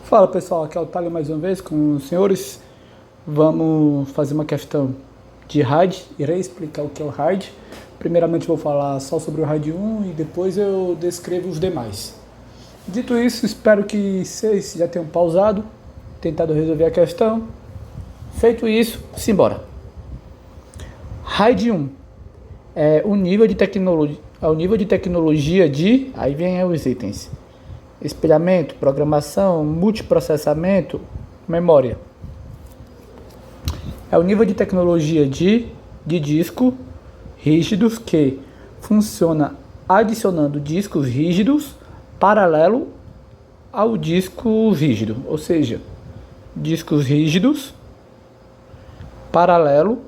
Fala pessoal, aqui é o Thales mais uma vez com os senhores. Vamos fazer uma questão de RAID, irei explicar o que é o RAID. Primeiramente vou falar só sobre o RAID 1 e depois eu descrevo os demais. Dito isso, espero que vocês já tenham pausado, tentado resolver a questão. Feito isso, simbora. RAID 1 é o nível de tecnologia de... Aí vem os itens. Espelhamento, programação, multiprocessamento, memória. É o nível de tecnologia de disco rígidos que funciona adicionando discos rígidos paralelo ao disco rígido, ou seja, discos rígidos paralelo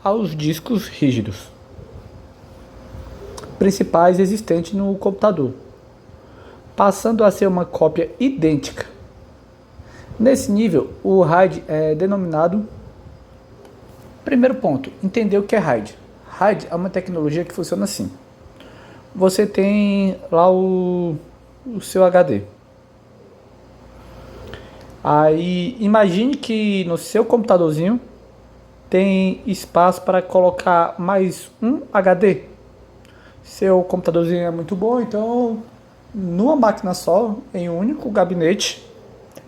aos discos rígidos principais existentes no computador, passando a ser uma cópia idêntica. Nesse nível, o RAID é denominado... Primeiro ponto, entender o que é RAID. RAID é uma tecnologia que funciona assim. Você tem lá o seu HD. Aí, imagine que no seu computadorzinho tem espaço para colocar mais um HD. Seu computadorzinho é muito bom, então numa máquina só, em um único gabinete,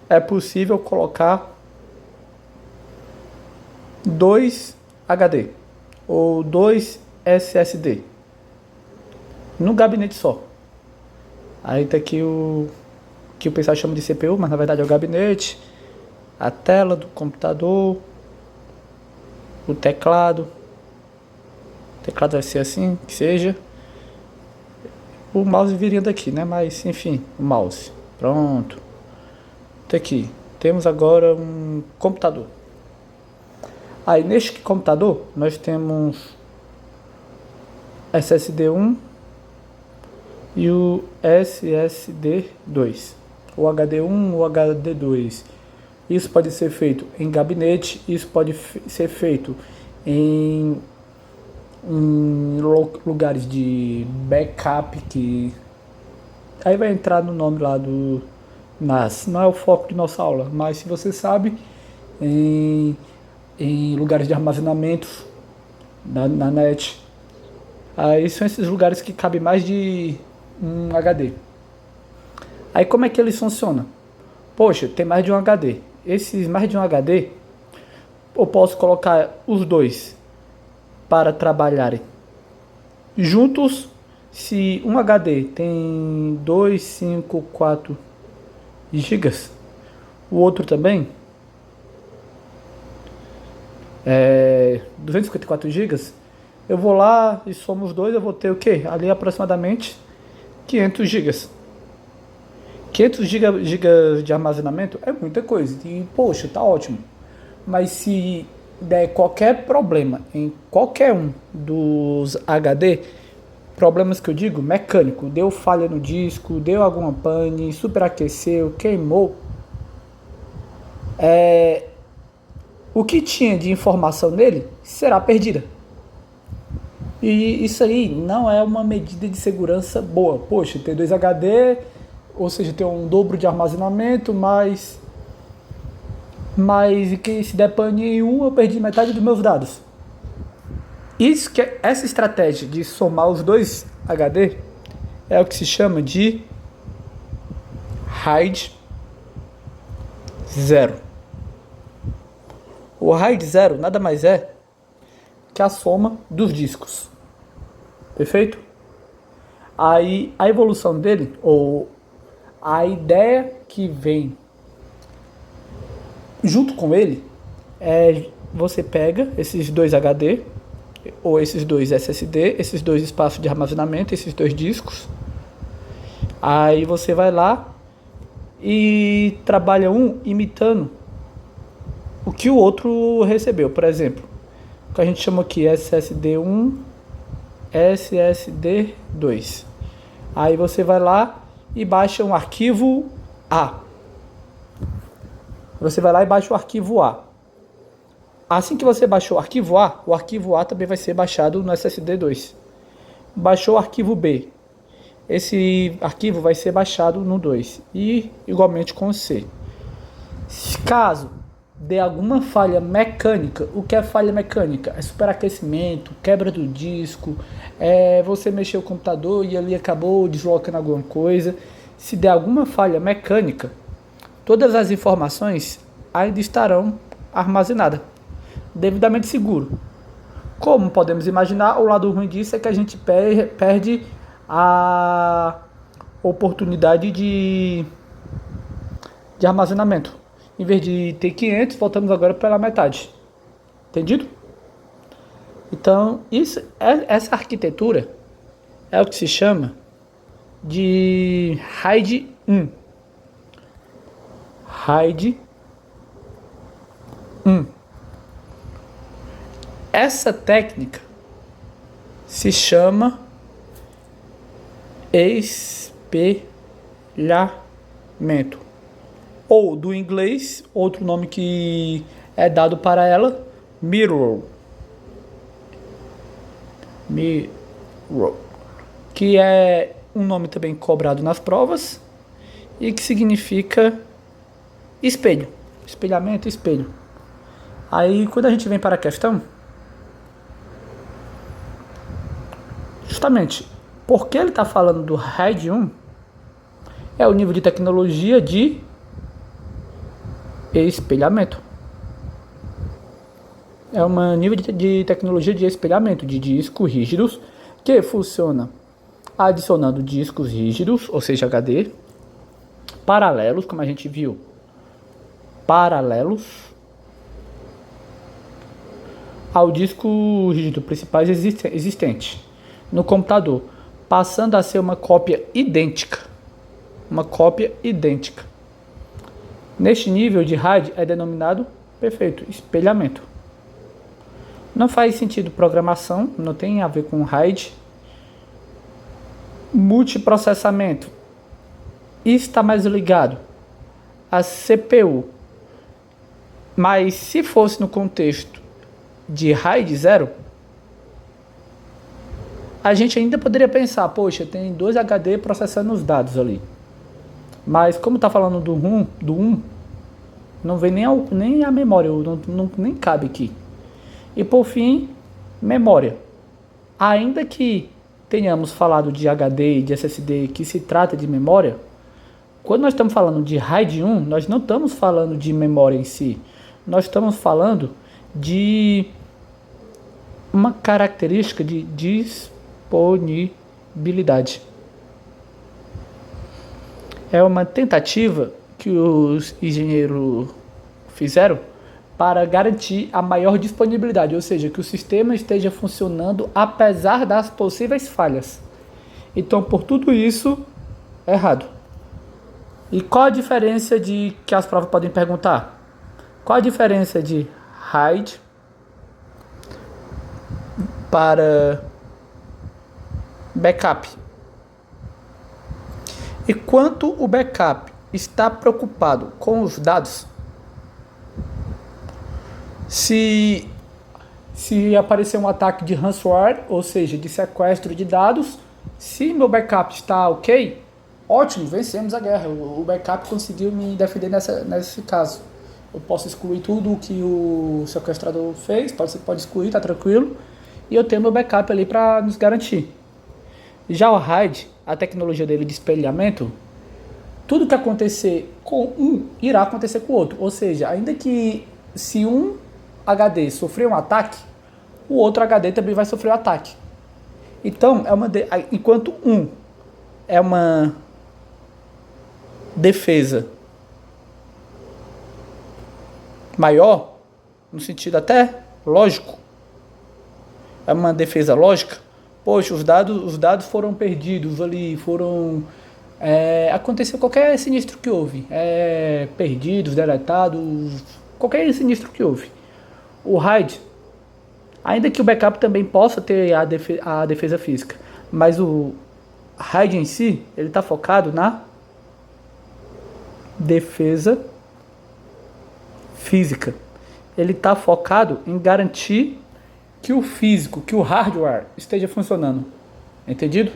é possível colocar 2 HD ou 2 SSD no gabinete só. Aí tá aqui o que o pessoal chama de CPU, mas na verdade é o gabinete, a tela do computador, o teclado. O teclado vai ser assim, que seja. O mouse viria daqui, né? Mas enfim, o mouse. Pronto. Tá aqui. Temos agora um computador. Aí neste computador nós temos SSD 1 e o SSD 2. O HD 1 ou HD 2. Isso pode ser feito em gabinete, isso pode ser feito em lugares de backup, que aí vai entrar no nome lá do NAS. Não é o foco de nossa aula, mas se você sabe, em lugares de armazenamento na net. Aí são esses lugares que cabe mais de um HD. Aí como é que eles funcionam? Poxa, tem mais de um HD. Esses mais de um HD, eu posso colocar os dois para trabalharem juntos. Se um HD tem 2, 5, 4 gigas, o outro também 254 gigas, eu vou lá e somo os dois, eu vou ter o que? Ali aproximadamente 500 gigas. 500 gigas de armazenamento é muita coisa e poxa, tá ótimo. Mas se der qualquer problema em qualquer um dos HD, problemas que eu digo mecânico, deu falha no disco, deu alguma pane, superaqueceu, queimou, o que tinha de informação nele será perdida. E isso aí não é uma medida de segurança boa. Poxa, ter 2 HD, ou seja, ter um dobro de armazenamento, mas que se der pane em um, eu perdi metade dos meus dados. Essa estratégia de somar os 2 HD é o que se chama de RAID 0. O RAID 0 nada mais é que a soma dos discos. Perfeito? Aí a evolução dele, ou a ideia que vem junto com ele, é você pega esses 2 HD, ou esses 2 SSD, esses 2 espaços de armazenamento, esses 2 discos. Aí você vai lá e trabalha um imitando o que o outro recebeu. Por exemplo, o que a gente chama aqui SSD 1, SSD 2. Aí você vai lá e baixa um arquivo A. Você vai lá e baixa o arquivo A. Assim que você baixou o arquivo A também vai ser baixado no SSD 2. Baixou o arquivo B. Esse arquivo vai ser baixado no 2 e igualmente com o C. Caso dê alguma falha mecânica, o que é falha mecânica? É superaquecimento, quebra do disco, você mexeu o computador e ali acabou deslocando alguma coisa. Se der alguma falha mecânica, todas as informações ainda estarão armazenadas, devidamente seguro. Como podemos imaginar, o lado ruim disso é que a gente perde a oportunidade de armazenamento. Em vez de ter 500, voltamos agora pela metade. Entendido? Então, essa arquitetura é o que se chama de RAID 1. RAID 1. Essa técnica se chama espelhamento. Ou, do inglês, outro nome que é dado para ela, mirror. Mirror. Que é um nome também cobrado nas provas e que significa espelho. Espelhamento, espelho. Aí, quando a gente vem para a questão, justamente, porque ele está falando do RAID 1, é o nível de tecnologia de espelhamento. É um nível de tecnologia de espelhamento de discos rígidos que funciona adicionando discos rígidos, ou seja, HD, paralelos, como a gente viu, paralelos ao disco rígido principal existente no computador, passando a ser uma cópia idêntica. Uma cópia idêntica. Neste nível de RAID é denominado perfeito espelhamento. Não faz sentido programação, não tem a ver com RAID. Multiprocessamento está mais ligado a CPU. Mas se fosse no contexto de RAID 0, a gente ainda poderia pensar, poxa, tem 2 HD processando os dados ali. Mas como está falando do 1, não vem nem a memória, nem cabe aqui. E por fim, memória. Ainda que tenhamos falado de HD e de SSD que se trata de memória, quando nós estamos falando de RAID 1, nós não estamos falando de memória em si. Nós estamos falando de uma característica de disponibilidade. É uma tentativa que os engenheiros fizeram para garantir a maior disponibilidade, ou seja, que o sistema esteja funcionando apesar das possíveis falhas. Então, por tudo isso, é errado. E qual a diferença que as provas podem perguntar? Qual a diferença de RAID para backup? E quanto o backup está preocupado com os dados, se aparecer um ataque de ransomware, ou seja, de sequestro de dados, se meu backup está ok, ótimo, vencemos a guerra. O backup conseguiu me defender nesse caso. Eu posso excluir tudo o que o sequestrador fez, pode excluir, tá tranquilo, e eu tenho meu backup ali para nos garantir. Já o RAID, a tecnologia dele de espelhamento, tudo que acontecer com um irá acontecer com o outro. Ou seja, ainda que se um HD sofrer um ataque, o outro HD também vai sofrer um ataque. Então, enquanto um é uma defesa maior, no sentido até lógico, é uma defesa lógica. Poxa, os dados foram perdidos ali, aconteceu qualquer sinistro que houve, perdidos, deletados, qualquer sinistro que houve. O RAID, ainda que o backup também possa ter a defesa física, mas o RAID em si, ele está focado na defesa física. Ele está focado em garantir que o físico, que o hardware esteja funcionando. Entendido?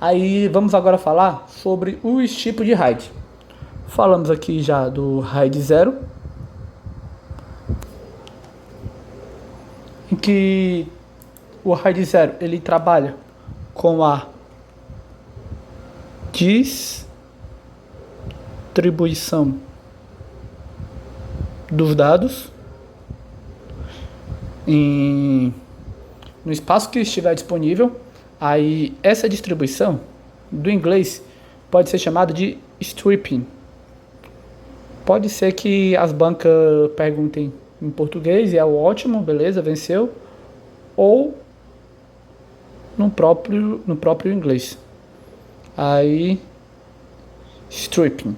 Aí vamos agora falar sobre os tipos de RAID. Falamos aqui já do RAID 0, em que o RAID 0 ele trabalha com a distribuição dos dados no espaço que estiver disponível. Aí essa distribuição do inglês pode ser chamada de stripping. Pode ser que as bancas perguntem em português e é ótimo, beleza, venceu, ou no próprio inglês. Aí stripping.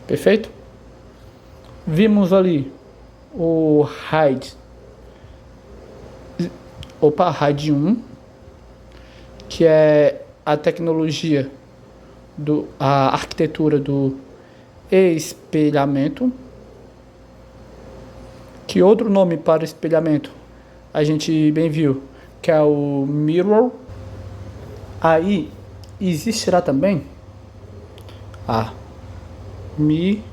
Perfeito? Vimos ali o RAID. RAID 1, que é a tecnologia a arquitetura do espelhamento. Que outro nome para espelhamento a gente bem viu, que é o mirror. Aí existirá também a mirror.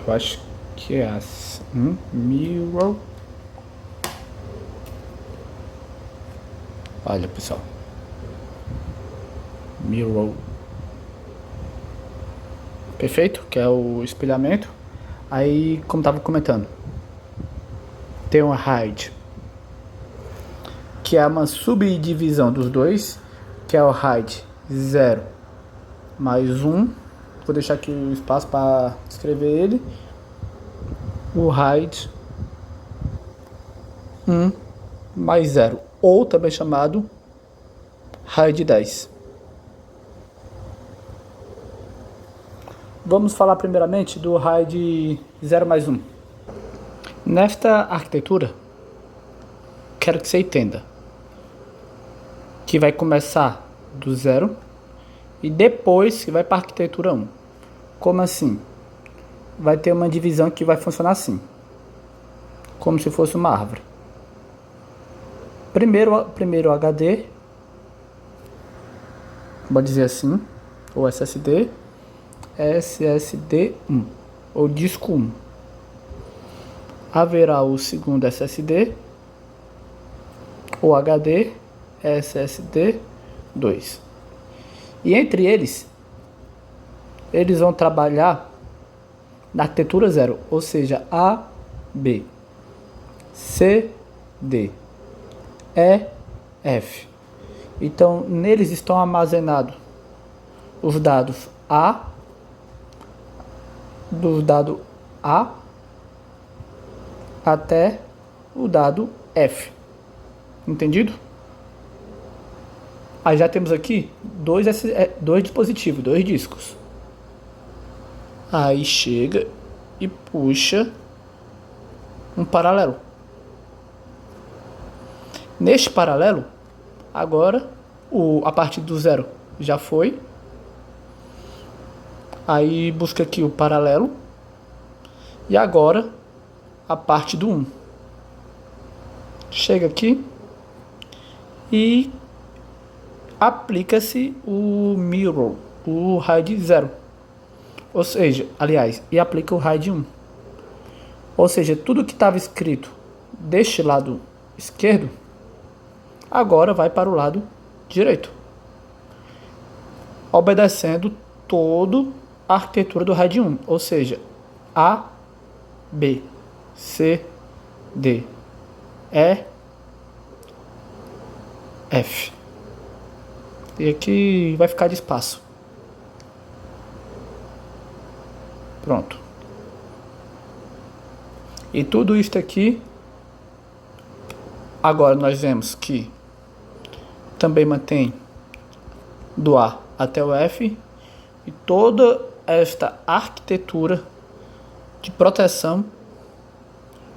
Eu acho que é assim, mirror. Olha, pessoal, mirror. Perfeito, que é o espelhamento. Aí, como estava comentando, tem uma RAID, que é uma subdivisão dos dois, que é o RAID 0 mais 1. Vou deixar aqui o espaço para escrever ele. O RAID 1 mais 0, ou também chamado RAID 10. Vamos falar primeiramente do RAID 0 mais 1. Nesta arquitetura, quero que você entenda que vai começar do 0 e depois que vai para a arquitetura 1. Como assim? Vai ter uma divisão que vai funcionar assim, como se fosse uma árvore. Primeiro HD, pode dizer assim, ou SSD 1, ou disco 1. Haverá o segundo SSD, ou HD SSD 2. E entre eles vão trabalhar na arquitetura 0, ou seja, A, B, C, D, E, F. Então, neles estão armazenados os dados do dado A até o dado F. Entendido? Aí já temos aqui dois dispositivos, 2 discos. Aí chega e puxa um paralelo. Neste paralelo, agora a parte do 0 já foi. Aí busca aqui o paralelo. E agora a parte do 1. Chega aqui e aplica-se o mirror, o RAID 0. Ou seja, aliás, e aplica o RAID 1. Ou seja, tudo que estava escrito deste lado esquerdo, agora vai para o lado direito, obedecendo toda a arquitetura do RAID 1. Ou seja, A, B, C, D, E, F. E aqui vai ficar de espaço. Pronto. E tudo isto aqui, agora nós vemos que também mantém do A até o F, e toda esta arquitetura de proteção,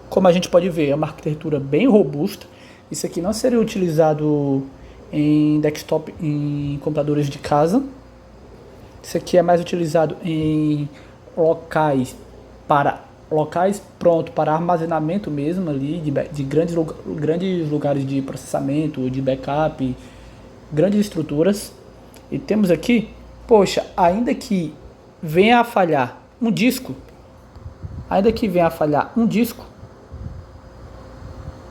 como a gente pode ver, é uma arquitetura bem robusta. Isso aqui não seria utilizado em desktop, em computadores de casa. Isso aqui é mais utilizado em locais pronto para armazenamento mesmo ali de grandes lugares de processamento, de backup, grandes estruturas. E temos aqui, poxa, ainda que venha a falhar um disco,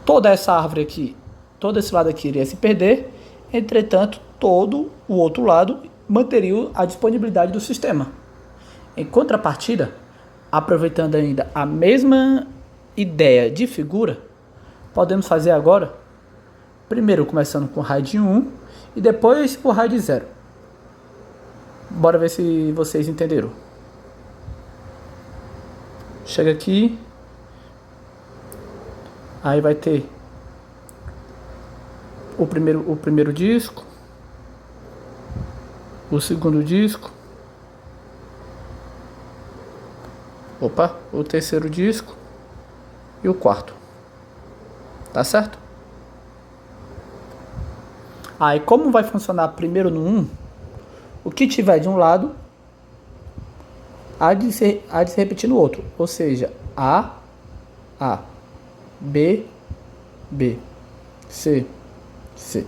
toda essa árvore aqui, todo esse lado aqui iria se perder. Entretanto, todo o outro lado manteria a disponibilidade do sistema. Em contrapartida, aproveitando ainda a mesma ideia de figura, podemos fazer agora, primeiro começando com o RAID 1 e depois o RAID 0. Bora ver se vocês entenderam. Chega aqui, aí vai ter o primeiro disco, o segundo disco, o terceiro disco e o quarto. Tá certo? Aí como vai funcionar primeiro no 1, o que tiver de um lado há de se repetir no outro. Ou seja, A, B, C, C.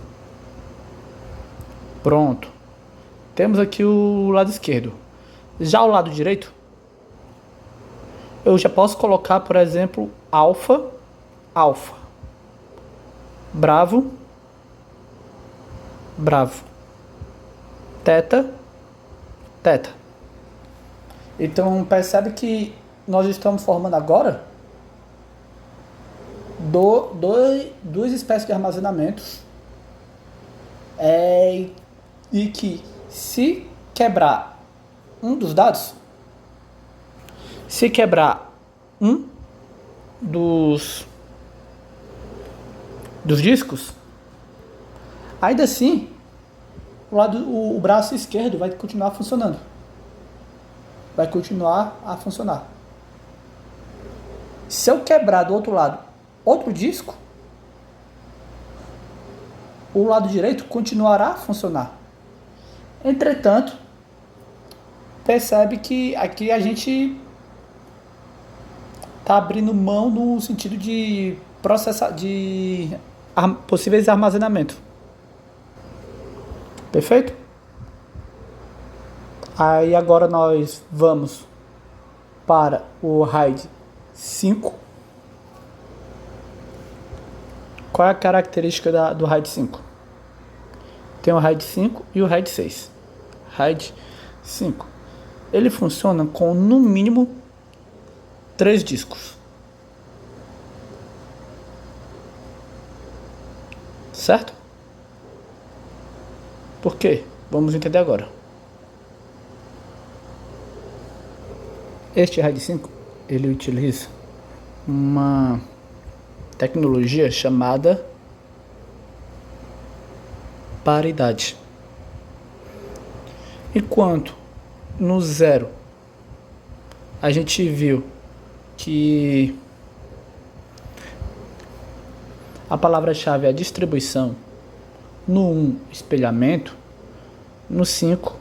Pronto. Temos aqui o lado esquerdo. Já o lado direito, eu já posso colocar, por exemplo, alfa, bravo, teta. Então percebe que nós estamos formando agora duas espécies de armazenamentos, e que se quebrar um dos dados, se quebrar um dos discos, ainda assim o braço esquerdo vai continuar funcionando. Vai continuar a funcionar. Se eu quebrar do outro lado outro disco, o lado direito continuará a funcionar. Entretanto, percebe que aqui a gente está abrindo mão no sentido de possíveis armazenamento. Perfeito? Aí agora nós vamos para o RAID 5. Qual é a característica do RAID 5? Tem o RAID 5 e o RAID 6. RAID 5. Ele funciona com no mínimo 3 discos. Certo? Por quê? Vamos entender agora. Este RAID 5, ele utiliza uma tecnologia chamada paridade. Enquanto no 0 a gente viu que a palavra-chave é a distribuição, no 1 espelhamento, no 5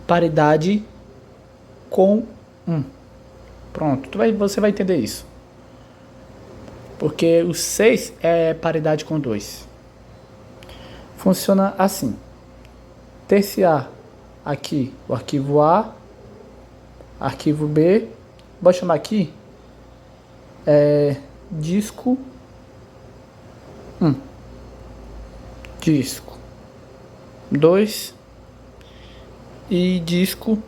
paridade com 1. Pronto, você vai entender isso. Porque o 6 é paridade com 2. Funciona assim. Terciar aqui o arquivo A, arquivo B, vou chamar aqui disco 1, disco 2 e disco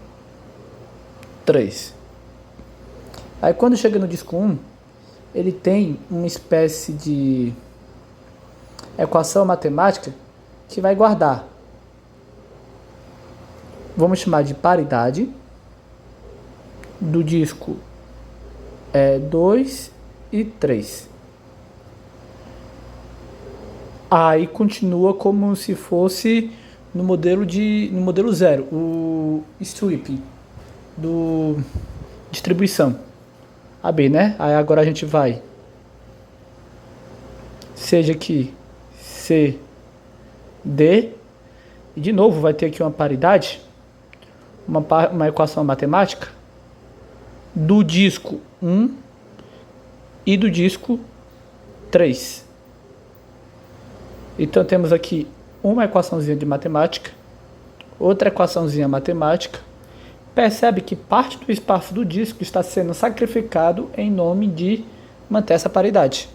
3. Aí quando chega no disco 1, ele tem uma espécie de equação matemática que vai guardar. Vamos chamar de paridade do disco 2 e 3. Aí continua como se fosse no modelo 0, o sweep do distribuição AB, né? Aí agora a gente vai, seja aqui C, D, e de novo vai ter aqui uma paridade, uma equação matemática do disco 1 e do disco 3. Então temos aqui uma equaçãozinha de matemática, outra equaçãozinha matemática, percebe que parte do espaço do disco está sendo sacrificado em nome de manter essa paridade.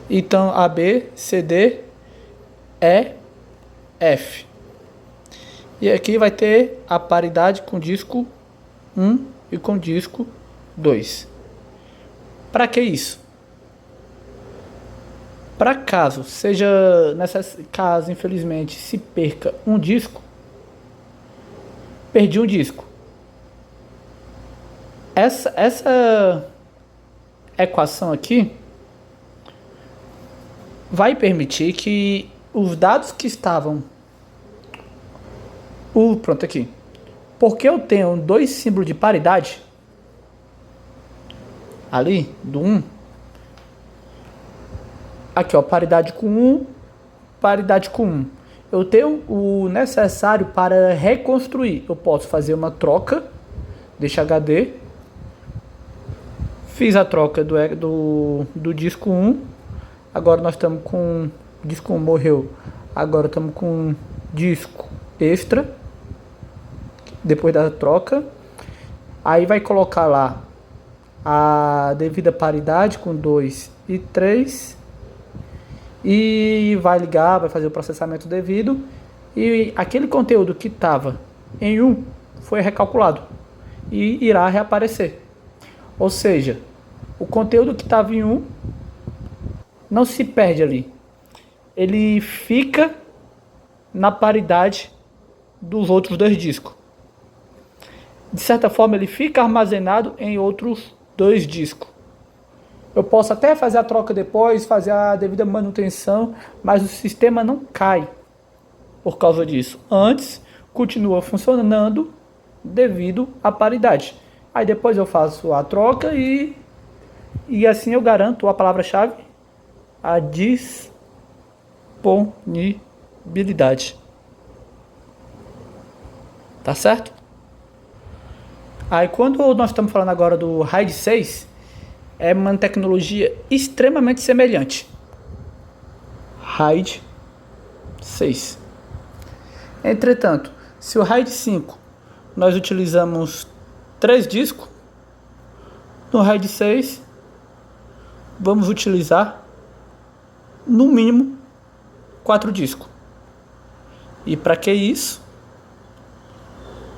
Então, AB, CD, E, F. E aqui vai ter a paridade com disco 1 e com disco 2. Para que isso? Para caso seja, nessa caso, infelizmente, se perca um disco, perdi um disco. Essa equação aqui vai permitir que os dados que estavam... Pronto, aqui. Porque eu tenho dois símbolos de paridade, ali, do 1. Aqui, ó, paridade com 1, paridade com 1. Eu tenho o necessário para reconstruir. Eu posso fazer uma troca, deixa HD. Fiz a troca do disco 1. Agora nós estamos com... O disco 1 morreu. Agora estamos com disco extra. Depois da troca. Aí vai colocar lá a devida paridade com 2 e 3. E vai ligar, vai fazer o processamento devido. E aquele conteúdo que estava em 1 foi recalculado. E irá reaparecer. Ou seja, o conteúdo que estava em 1 não se perde ali. Ele fica na paridade dos outros dois discos. De certa forma, ele fica armazenado em outros dois discos. Eu posso até fazer a troca depois, fazer a devida manutenção, mas o sistema não cai por causa disso. Antes, continua funcionando devido à paridade. Aí depois eu faço a troca e assim eu garanto a palavra-chave, a disponibilidade. Tá certo? Aí quando nós estamos falando agora do RAID 6, é uma tecnologia extremamente semelhante. RAID 6. Entretanto, se o RAID 5 nós utilizamos 3 discos, no RAID 6 vamos utilizar no mínimo 4 discos. E para que isso?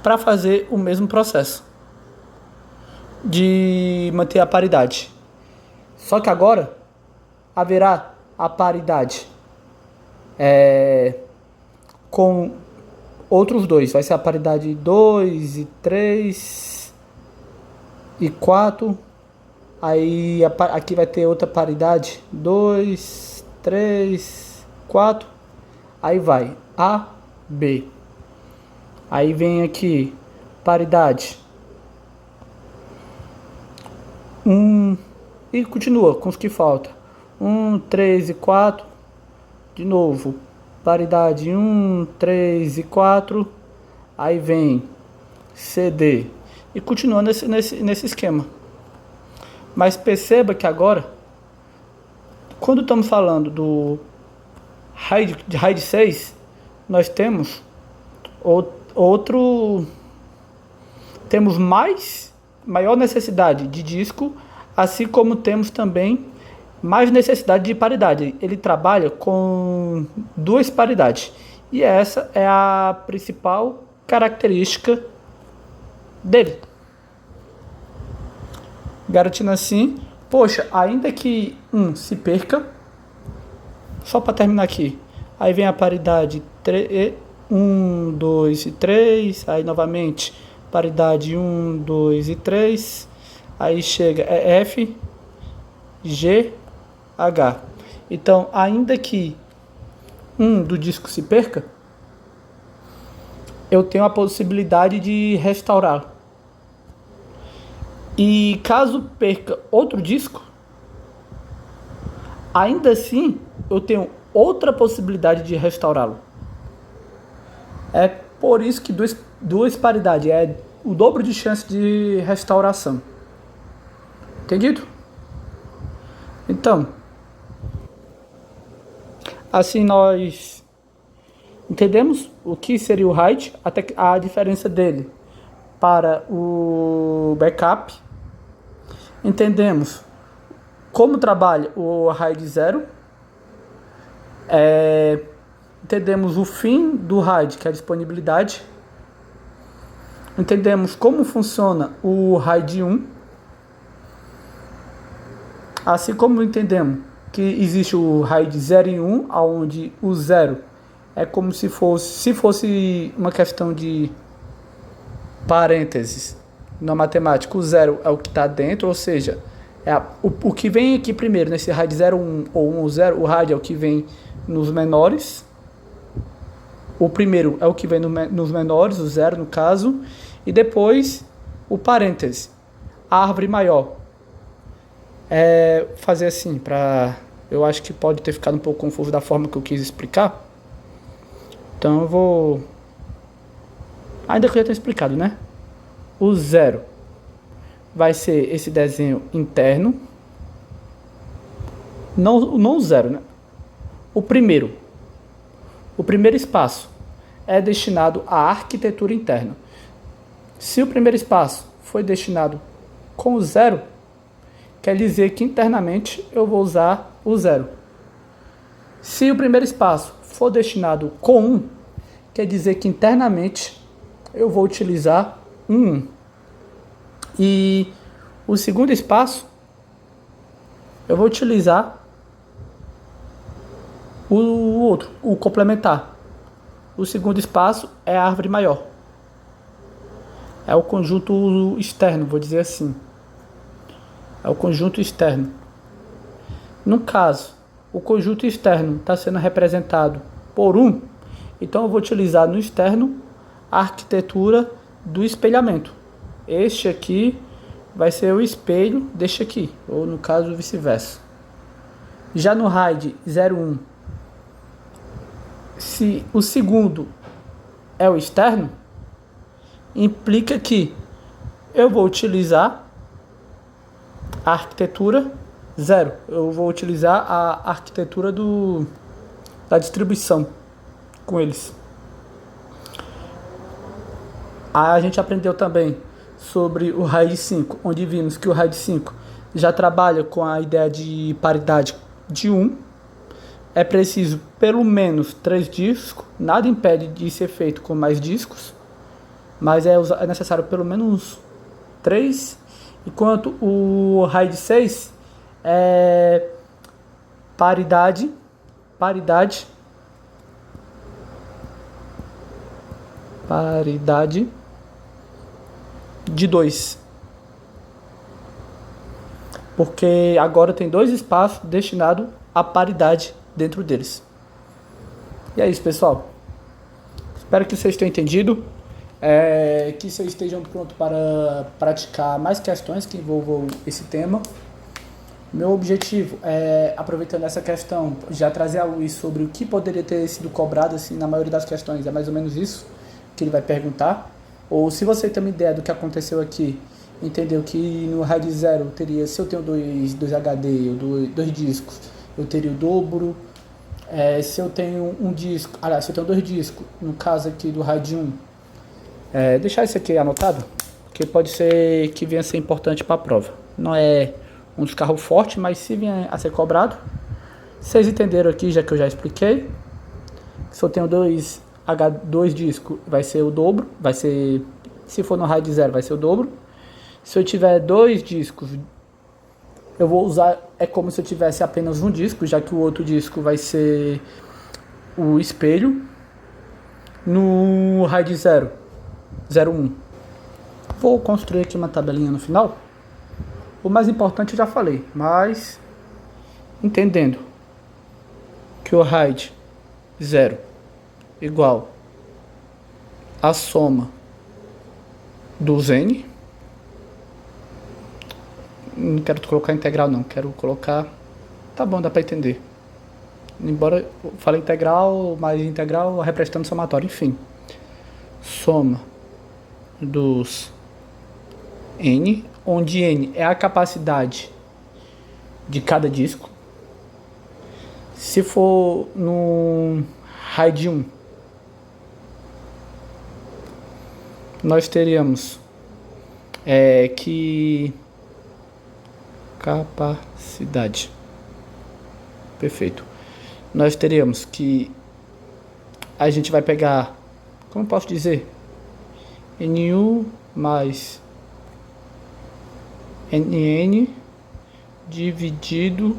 Para fazer o mesmo processo de manter a paridade. Só que agora haverá a paridade com outros dois. Vai ser a paridade 2 e 3 e 4. Aí aqui vai ter outra paridade 2, 3, 4. Aí vai A, B. Aí vem aqui paridade 1 e continua com os que faltam. 1, 3 e 4. De novo, paridade 1, 3 e 4. Aí vem CD. E continua nesse esquema. Mas perceba que agora, quando estamos falando do RAID 6, nós temos temos maior necessidade de disco, assim como temos também mais necessidade de paridade. Ele trabalha com 2 paridades. E essa é a principal característica dele. Garantindo assim, poxa, ainda que se perca, só para terminar aqui, aí vem a paridade 1, 2 e 3, aí novamente paridade 1, 2 e 3, aí chega F, G, H. Então, ainda que do disco se perca, eu tenho a possibilidade de restaurá-lo. E caso perca outro disco, ainda assim eu tenho outra possibilidade de restaurá-lo. É por isso que duas paridades é o dobro de chance de restauração. Entendido? Então, Assim nós entendemos o que seria o RAID, até a diferença dele para o backup. Entendemos como trabalha o RAID 0. Entendemos o fim do RAID, que é a disponibilidade. Entendemos como funciona o RAID 1. Assim como entendemos que existe o RAID 0 e 1, onde o 0 é como se fosse uma questão de parênteses na matemática. O 0 é o que está dentro, ou seja, o que vem aqui primeiro, nesse RAID 0, 1 ou 1 ou 0, o RAID é o que vem nos menores. O primeiro é o que vem nos menores, o 0 no caso, e depois o parêntese, a árvore maior. Fazer assim, eu acho que pode ter ficado um pouco confuso da forma que eu quis explicar. Então eu vou... Ainda que eu já tenha explicado, né? O 0 vai ser esse desenho interno. Não o 0, né? O primeiro espaço é destinado à arquitetura interna. Se o primeiro espaço foi destinado com o 0, quer dizer que internamente eu vou usar o 0. Se o primeiro espaço for destinado com 1, quer dizer que internamente eu vou utilizar um 1. E o segundo espaço eu vou utilizar o complementar. O segundo espaço é a árvore maior. É o conjunto externo, vou dizer assim. É o conjunto externo. No caso, o conjunto externo está sendo representado por 1, então eu vou utilizar no externo a arquitetura do espelhamento. Este aqui vai ser o espelho deste aqui, ou no caso vice-versa. Já no RAID 01, se o segundo é o externo, implica que eu vou utilizar a arquitetura 0. Eu vou utilizar a arquitetura da distribuição com eles. A gente aprendeu também sobre o RAID 5, onde vimos que o RAID 5 já trabalha com a ideia de paridade de 1. É preciso pelo menos 3 discos, nada impede de ser feito com mais discos, mas é necessário pelo menos 3, enquanto o RAID 6 é paridade de 2, porque agora tem 2 espaços destinados à paridade dentro deles. E é isso, pessoal. Espero que vocês tenham entendido, que vocês estejam prontos para praticar mais questões que envolvam esse tema. Meu objetivo é, aproveitando essa questão, já trazer a luz sobre o que poderia ter sido cobrado, assim, na maioria das questões. É mais ou menos isso que ele vai perguntar. Ou se você tem uma ideia do que aconteceu aqui, entendeu que no RAID 0 teria, se eu tenho dois HD ou dois discos, eu teria o dobro. Se eu tenho um disco, aliás, se eu tenho 2 discos, no caso aqui do RAID 1, deixar isso aqui anotado, que pode ser que venha a ser importante para a prova. Não é um descarro forte, mas se vier a ser cobrado, vocês entenderam aqui, já que eu já expliquei. Se eu tenho dois discos, vai ser o dobro, se for no RAID 0, vai ser o dobro. Se eu tiver 2 discos, eu vou usar, é como se eu tivesse apenas um disco, já que o outro disco vai ser o espelho. No RAID 01, vou construir aqui uma tabelinha no final. O mais importante eu já falei, mas entendendo que o RAID 0 igual a soma dos N. Não quero colocar integral não, quero colocar... Tá bom, dá pra entender. Embora eu fale integral, mas integral representando somatório, enfim. Soma dos N, onde N é a capacidade de cada disco. Se for no RAID 1, nós teríamos que capacidade. Perfeito. Nós teríamos que a gente vai pegar, como posso dizer, N1 mais NN dividido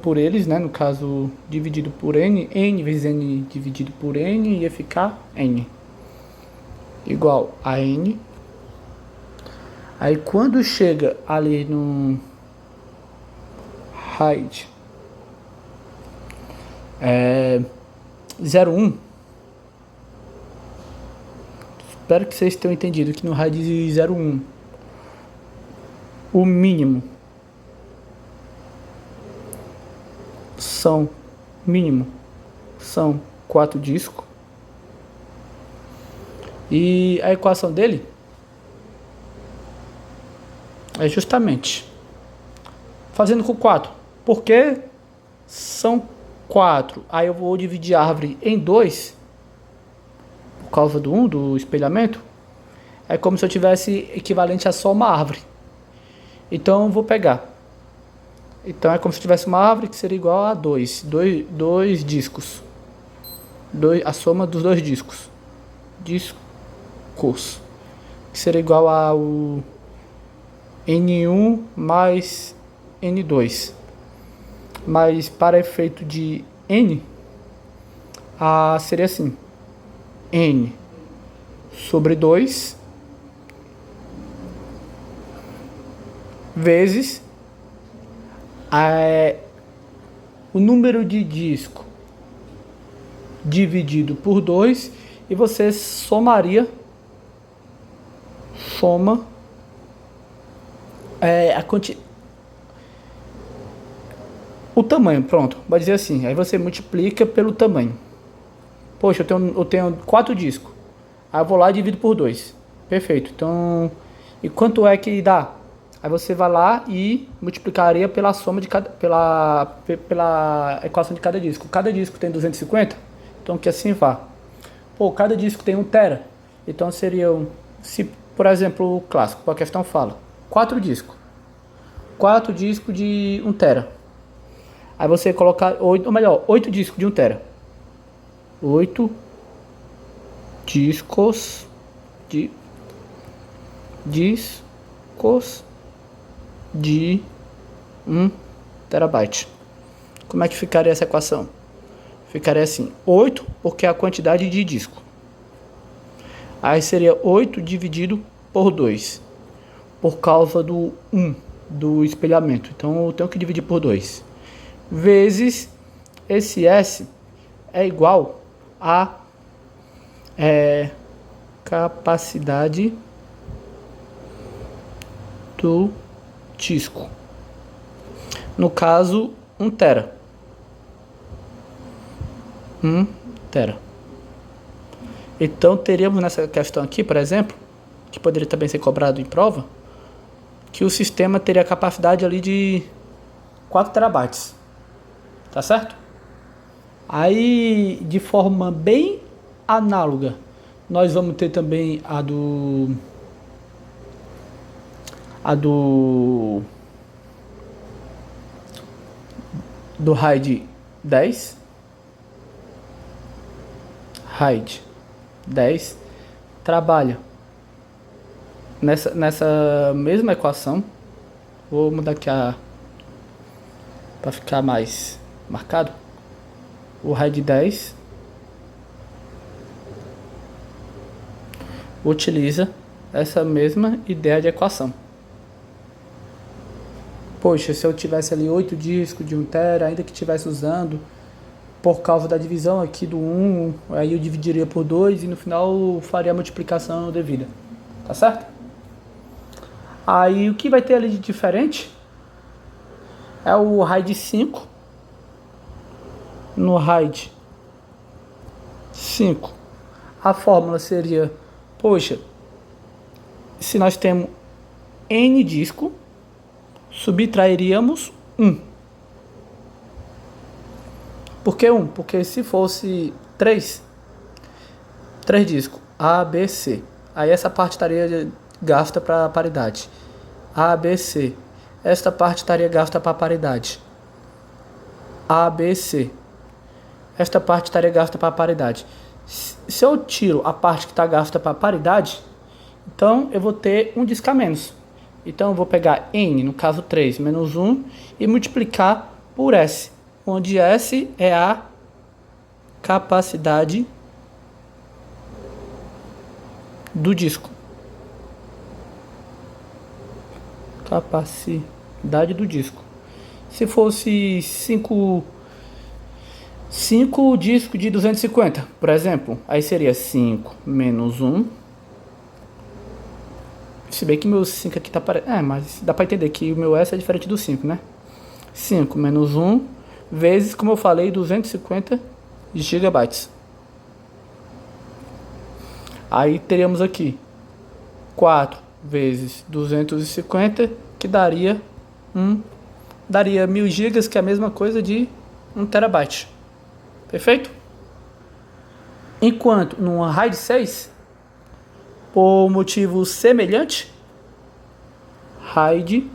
por eles, né? No caso, dividido por N, N vezes N dividido por N ia ficar N igual a N. Aí quando chega ali no RAID 01, espero que vocês tenham entendido que no RAID 01 o mínimo são 4 discos. E a equação dele é justamente fazendo com 4. Porque são 4. Aí eu vou dividir a árvore em 2 por causa do 1, do espelhamento. É como se eu tivesse equivalente a só uma árvore. Então eu vou pegar. Então é como se tivesse uma árvore que seria igual a 2 discos. A soma dos 2 discos. Discos. Que seria igual ao N1 mais N2. Mas para efeito de N, seria assim. N sobre 2 vezes o número de disco dividido por 2 e você soma o tamanho, pronto, vai dizer assim, aí você multiplica pelo tamanho. Poxa, eu tenho 4 discos, aí eu vou lá e divido por 2, perfeito. Então, e quanto é que dá? Aí você vai lá e multiplicaria pela soma de pela equação de cada disco. Cada disco tem 250, então que assim vá. Cada disco tem 1 tera. Então seriam, se por exemplo o clássico, a questão fala 4 discos. 4 discos de 1 tera. Aí você colocar 8 discos de 1 tera. 8 discos de 1 terabyte. Como é que ficaria essa equação? Ficaria assim, 8 porque é a quantidade de disco. Aí seria 8 dividido por 2. Por causa do 1, do espelhamento. Então eu tenho que dividir por 2. Vezes esse S é igual a capacidade do disco. No caso, 1 tera. 1 tera. Então teríamos nessa questão aqui, por exemplo, que poderia também ser cobrado em prova, que o sistema teria a capacidade ali de 4 terabytes. Tá certo? Aí, de forma bem análoga, nós vamos ter também a do RAID 10. RAID 10 trabalha nessa mesma equação. Vou mudar aqui para ficar mais marcado. O RAID 10 utiliza essa mesma ideia de equação. Poxa, se eu tivesse ali 8 discos de 1 tera, ainda que estivesse usando, por causa da divisão aqui do 1, aí eu dividiria por 2 e no final faria a multiplicação devida. Tá certo? Aí o que vai ter ali de diferente é o RAID 5. No RAID 5, a fórmula seria, poxa, se nós temos N disco, subtrairíamos 1. Por que um? Porque se fosse três discos, A, B, C. Aí essa parte estaria gasta para paridade. A, B, C. Esta parte estaria gasta para paridade. A, B, C. Esta parte estaria gasta para paridade. Se eu tiro a parte que está gasta para paridade, então eu vou ter um disco a menos. Então eu vou pegar N, no caso 3, menos 1, e multiplicar por S, onde S é a capacidade do disco. Capacidade do disco. Se fosse 5 discos de 250, por exemplo, aí seria 5 menos 1. Se bem que meu 5 aqui tá parecendo. Mas dá pra entender que o meu S é diferente do 5, né? 5 menos 1 vezes, como eu falei, 250 GB. Aí teríamos aqui 4 vezes 250, que daria 1000 GB, que é a mesma coisa de 1 TB. Perfeito? Enquanto numa RAID 6, por motivo semelhante, RAID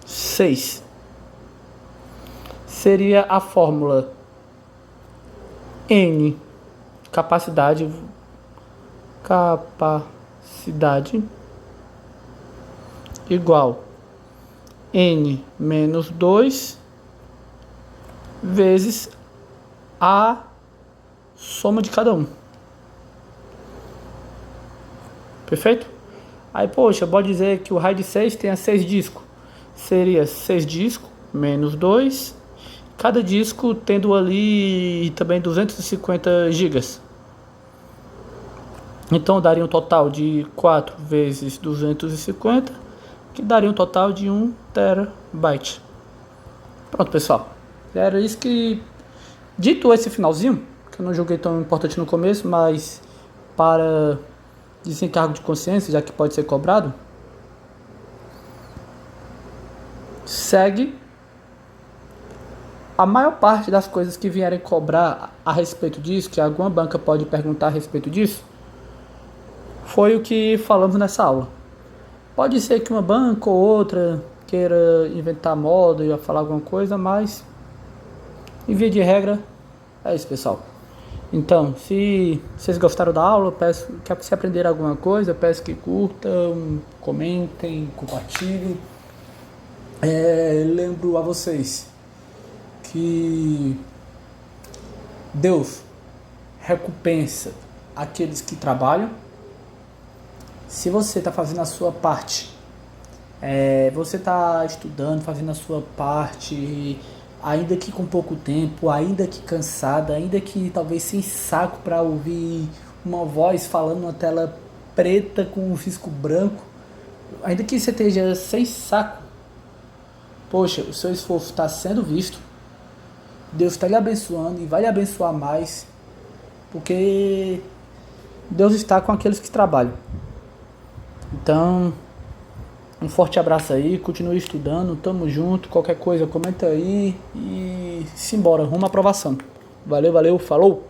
6 seria a fórmula N, capacidade igual N menos 2 vezes a soma de cada um. Perfeito? Aí, poxa, pode dizer que o RAID 6 tenha 6 discos. Seria 6 discos menos 2. Cada disco tendo ali também 250 GB. Então daria um total de 4 vezes 250, que daria um total de 1 TB. Pronto, pessoal. Era isso que... Dito esse finalzinho, que eu não julguei tão importante no começo, mas para desencargo de consciência, já que pode ser cobrado, segue a maior parte das coisas que vierem cobrar a respeito disso, que alguma banca pode perguntar a respeito disso, foi o que falamos nessa aula. Pode ser que uma banca ou outra queira inventar moda e falar alguma coisa, mas em via de regra é isso, pessoal. Então, se vocês gostaram da aula, peço que se aprenderam alguma coisa, peço que curtam, comentem, compartilhem. Lembro a vocês que Deus recompensa aqueles que trabalham. Se você está fazendo a sua parte, você está estudando, fazendo a sua parte, ainda que com pouco tempo, ainda que cansada, ainda que talvez sem saco para ouvir uma voz falando numa tela preta com um risco branco, ainda que você esteja sem saco, poxa, o seu esforço está sendo visto, Deus está lhe abençoando e vai lhe abençoar mais, porque Deus está com aqueles que trabalham. Então, um forte abraço aí, continue estudando, tamo junto, qualquer coisa comenta aí e simbora, rumo à aprovação. Valeu, falou!